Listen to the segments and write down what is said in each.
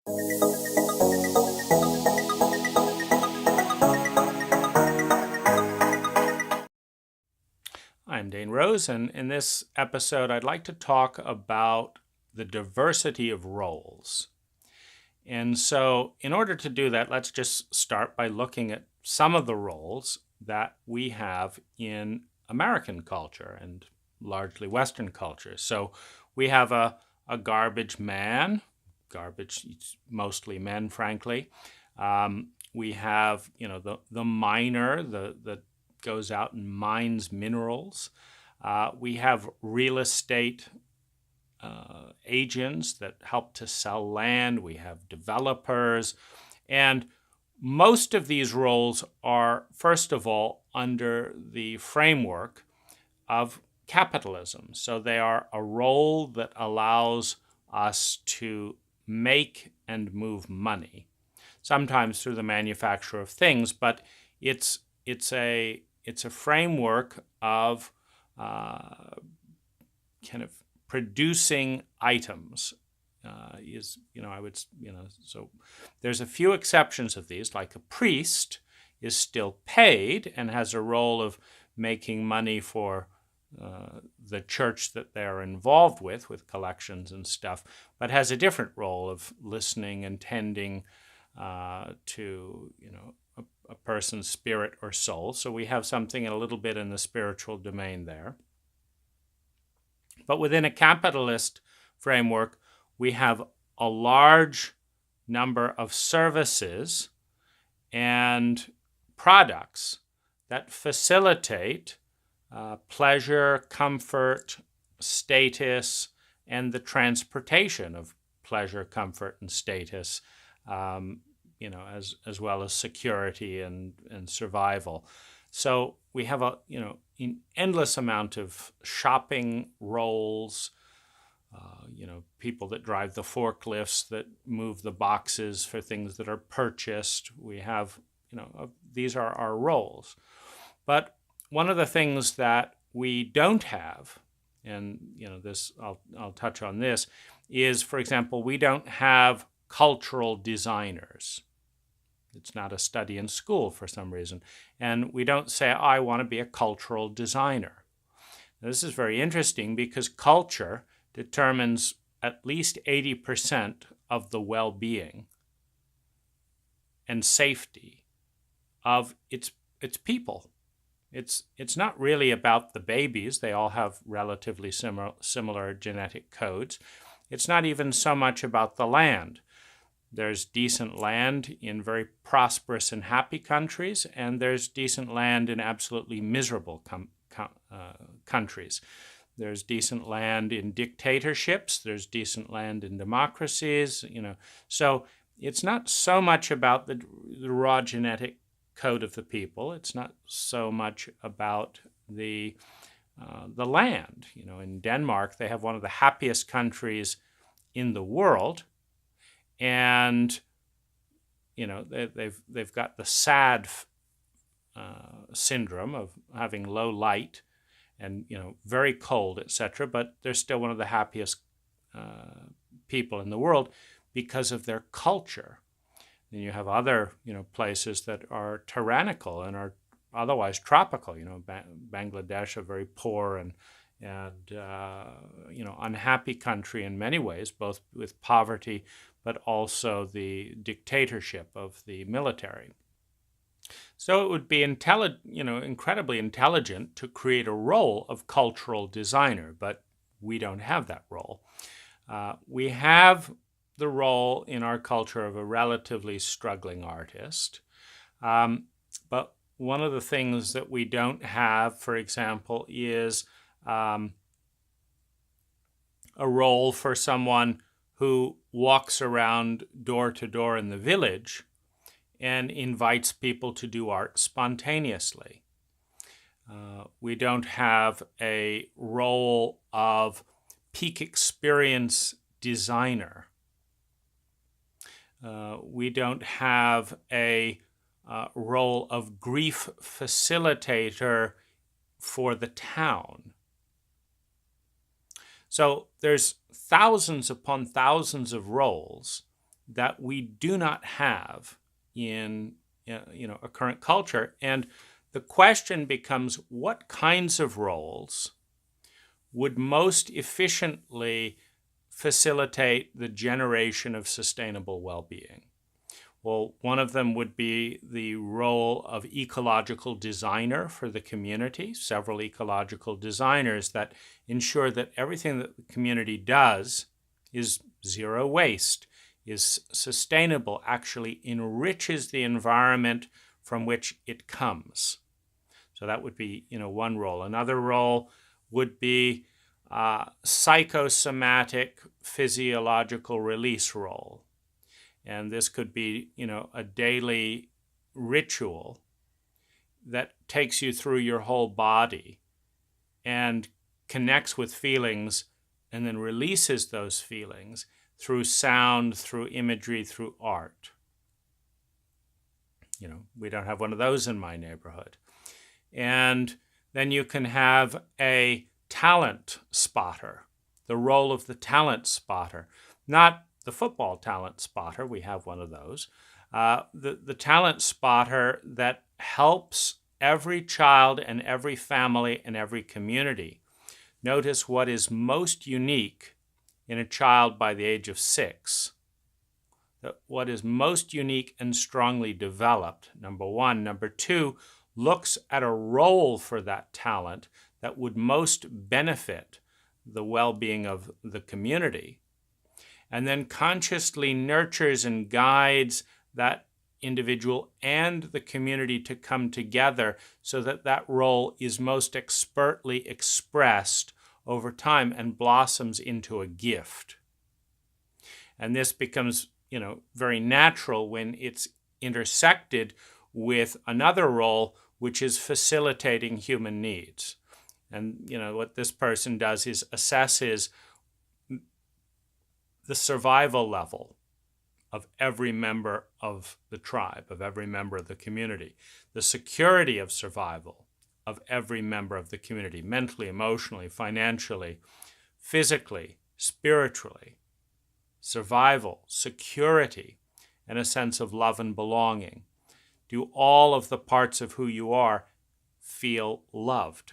I'm Dane Rose, and in this episode, I'd like to talk about the diversity of roles. And so, in order to do that, let's just start by looking at some of the roles that we have in American culture and largely Western culture. So, we have a garbage man, garbage, mostly men, frankly. We have, the miner, the goes out and mines minerals. We have real estate agents that help to sell land. We have developers. And most of these roles are, first of all, under the framework of capitalism. So they are a role that allows us to make and move money, sometimes through the manufacture of things, but it's a framework of kind of producing items. So there's a few exceptions of these, like a priest is still paid and has a role of making money for the church that they're involved with collections and stuff, but has a different role of listening and tending to a person's spirit or soul. So we have something a little bit in the spiritual domain there. But within a capitalist framework, we have a large number of services and products that facilitate pleasure, comfort, status, and the transportation of pleasure, comfort, and status, as well as security and survival. So we have an endless amount of shopping roles, people that drive the forklifts that move the boxes for things that are purchased. We have, these are our roles. But one of the things that we don't have, and this I'll touch on this, is, for example, we don't have cultural designers. It's not a study in school for some reason. And we don't say, I want to be a cultural designer. Now, this is very interesting because culture determines at least 80% of the well-being and safety of its people. It's not really about the babies. They all have relatively similar genetic codes. It's not even so much about the land. There's decent land in very prosperous and happy countries, and there's decent land in absolutely miserable countries. There's decent land in dictatorships. There's decent land in democracies. So it's not so much about the raw genetic code of the people. It's not so much about the land. In Denmark, they have one of the happiest countries in the world. And they've got the SAD syndrome of having low light and very cold, etc. But they're still one of the happiest people in the world because of their culture. Then you have other places that are tyrannical and are otherwise tropical. Bangladesh, a very poor and unhappy country in many ways, both with poverty but also the dictatorship of the military. So it would be incredibly intelligent to create a role of cultural designer, but we don't have that role. We have the role in our culture of a relatively struggling artist, but one of the things that we don't have, for example, is a role for someone who walks around door to door in the village and invites people to do art spontaneously. We don't have a role of peak experience designer. We don't have a role of grief facilitator for the town. So there's thousands upon thousands of roles that we do not have in a current culture. And the question becomes, what kinds of roles would most efficiently facilitate the generation of sustainable well-being? Well, one of them would be the role of ecological designer for the community, several ecological designers that ensure that everything that the community does is zero waste, is sustainable, actually enriches the environment from which it comes. So that would be, one role. Another role would be psychosomatic physiological release role. And this could be, a daily ritual that takes you through your whole body and connects with feelings and then releases those feelings through sound, through imagery, through art. We don't have one of those in my neighborhood. And then you can have a talent spotter, the role of the talent spotter, not the football talent spotter, we have one of those, the talent spotter that helps every child and every family and every community notice what is most unique in a child by the age of 6. What is most unique and strongly developed, number one. Number two, looks at a role for that talent that would most benefit the well-being of the community, and then consciously nurtures and guides that individual and the community to come together so that that role is most expertly expressed over time and blossoms into a gift. And this becomes, very natural when it's intersected with another role, which is facilitating human needs. And, what this person does is assesses the survival level of every member of the tribe, of every member of the community, the security of survival of every member of the community, mentally, emotionally, financially, physically, spiritually, survival, security, and a sense of love and belonging. Do all of the parts of who you are feel loved?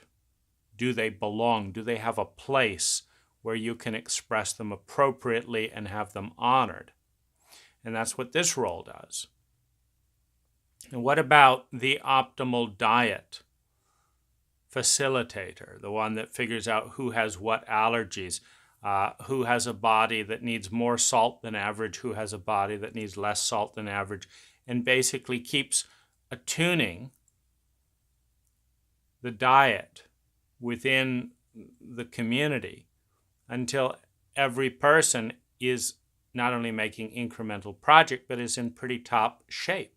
Do they belong? Do they have a place where you can express them appropriately and have them honored? And that's what this role does. And what about the optimal diet facilitator, the one that figures out who has what allergies, who has a body that needs more salt than average, who has a body that needs less salt than average, and basically keeps attuning the diet within the community until every person is not only making incremental progress, but is in pretty top shape.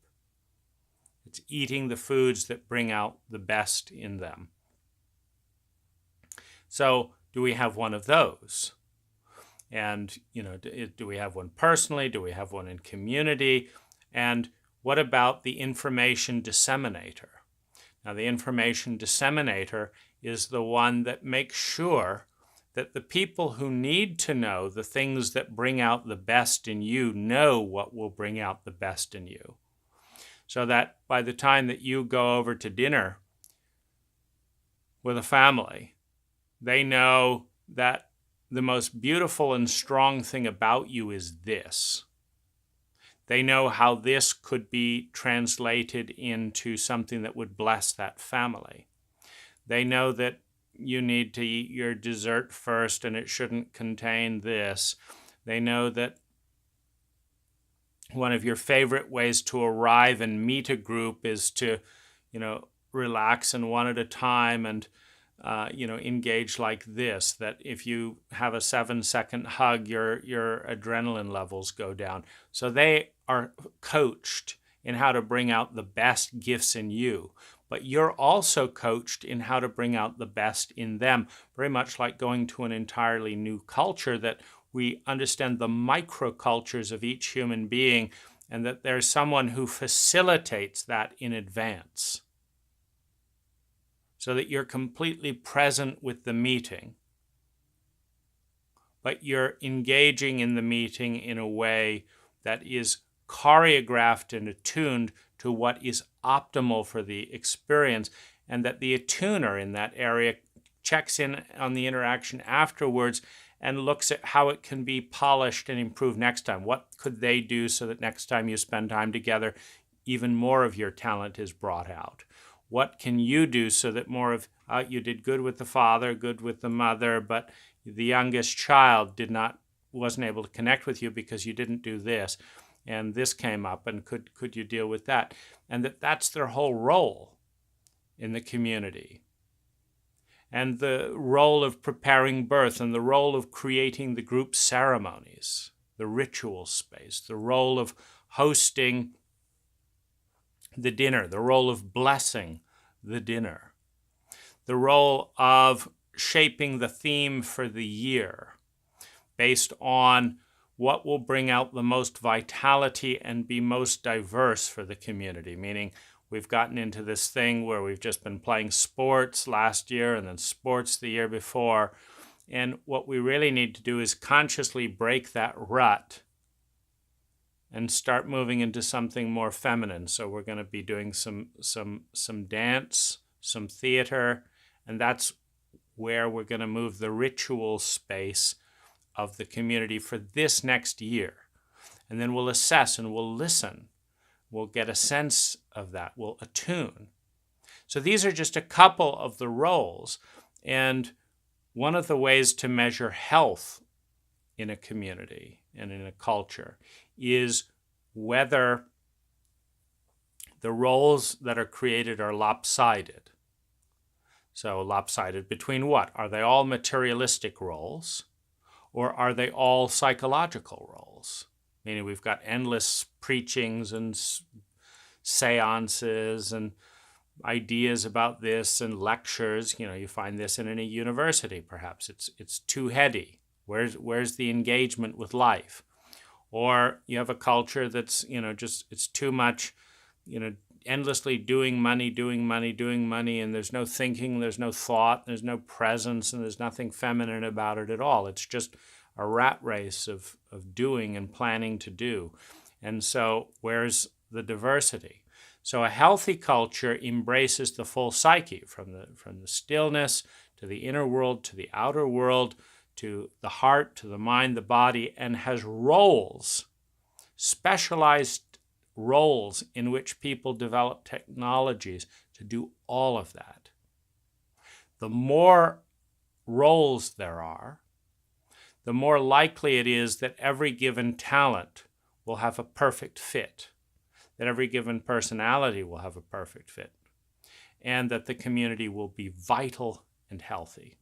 It's eating the foods that bring out the best in them. So, do we have one of those? And, do we have one personally? Do we have one in community? And what about the information disseminator? Now, the information disseminator is the one that makes sure that the people who need to know the things that bring out the best in you know what will bring out the best in you. So that by the time that you go over to dinner with a family, they know that the most beautiful and strong thing about you is this. They know how this could be translated into something that would bless that family. They know that you need to eat your dessert first and it shouldn't contain this. They know that one of your favorite ways to arrive and meet a group is to, relax and one at a time and, engage like this, that if you have a 7-second hug, your adrenaline levels go down. So they are coached in how to bring out the best gifts in you. But you're also coached in how to bring out the best in them, very much like going to an entirely new culture, that we understand the microcultures of each human being and that there's someone who facilitates that in advance so that you're completely present with the meeting, but you're engaging in the meeting in a way that is choreographed and attuned to what is optimal for the experience, and that the attuner in that area checks in on the interaction afterwards and looks at how it can be polished and improved next time. What could they do so that next time you spend time together, even more of your talent is brought out? What can you do so that more of you did good with the father, good with the mother, but the youngest child wasn't able to connect with you because you didn't do this, and this came up, and could you deal with that? And that's their whole role in the community. And the role of preparing birth, and the role of creating the group ceremonies, the ritual space, the role of hosting the dinner, the role of blessing the dinner, the role of shaping the theme for the year based on what will bring out the most vitality and be most diverse for the community, meaning we've gotten into this thing where we've just been playing sports last year and then sports the year before. And what we really need to do is consciously break that rut and start moving into something more feminine. So we're going to be doing some dance, some theater, and that's where we're going to move the ritual space of the community for this next year. And then we'll assess and we'll listen. We'll get a sense of that. We'll attune. So these are just a couple of the roles. And one of the ways to measure health in a community and in a culture is whether the roles that are created are lopsided. So lopsided between what? Are they all materialistic roles, or are they all psychological roles? Meaning we've got endless preachings and seances and ideas about this and lectures. You find this in any university, perhaps. It's too heady. Where's the engagement with life? Or you have a culture that's, it's too much, endlessly doing money, and there's no thinking, there's no thought, there's no presence, and there's nothing feminine about it at all. It's just a rat race of doing and planning to do. And so where's the diversity? So a healthy culture embraces the full psyche, from the stillness to the inner world to the outer world, to the heart, to the mind, the body, and has roles, specialized roles in which people develop technologies to do all of that. The more roles there are, the more likely it is that every given talent will have a perfect fit, that every given personality will have a perfect fit, and that the community will be vital and healthy.